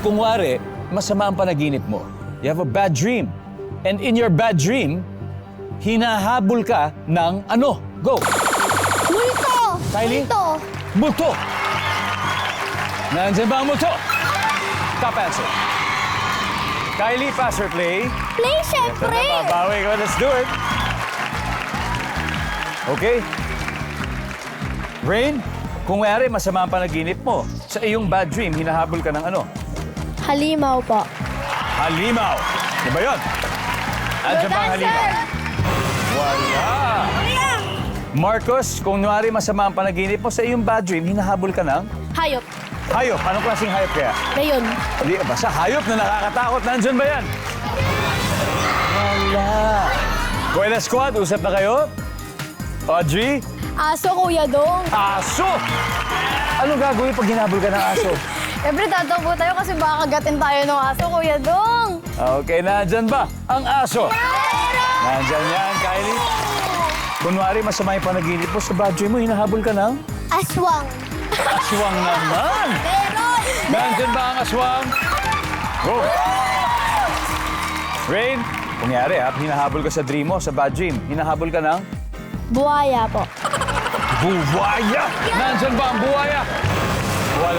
Kung wari, masama ang panaginip mo. You have a bad dream. And in your bad dream, hinahabol ka ng ano? Go! Multo! Kylie? Multo! Multo! Nandiyan ba ang multo? Top answer. Kylie, pass or play? Play, syempre! Babawi ko. Let's do it. Okay. Rain, kung mayari masama ang panaginip mo, sa iyong bad dream, hinahabol ka ng ano? Halimaw po. Halimaw. Di ba yun? Andiyan ba ang halimaw? Wala. Marcos, kung mayari masama ang panaginip mo, sa iyong bad dream, hinahabol ka ng Hayop. hayop. Anong klaseng hayop kaya? Gayon. Hindi, basta hayop na nakakatakot. Nandyan ba yan? Wala. Kuwela Squad, usap na kayo? Audrey? Aso, Kuya Dong. Aso! Anong gagawin pag hinabol ka ng aso? Siyempre, tatakbo tayo kasi baka kagatin tayo ng aso, Kuya Dong. Okay, nandyan ba ang aso? Nandyan yan, Kylie. Kunwari, masama yung panaginip mo, sa bad dream mo, hinahabol ka ng Aswang. aswang naman. Nandyan ba ang aswang? Go! Rain, kunyari hinahabol ka sa dream mo, sa bad dream, hinahabol ka ng Buhaya po. buwaya. Nandyan ba ang buwaya?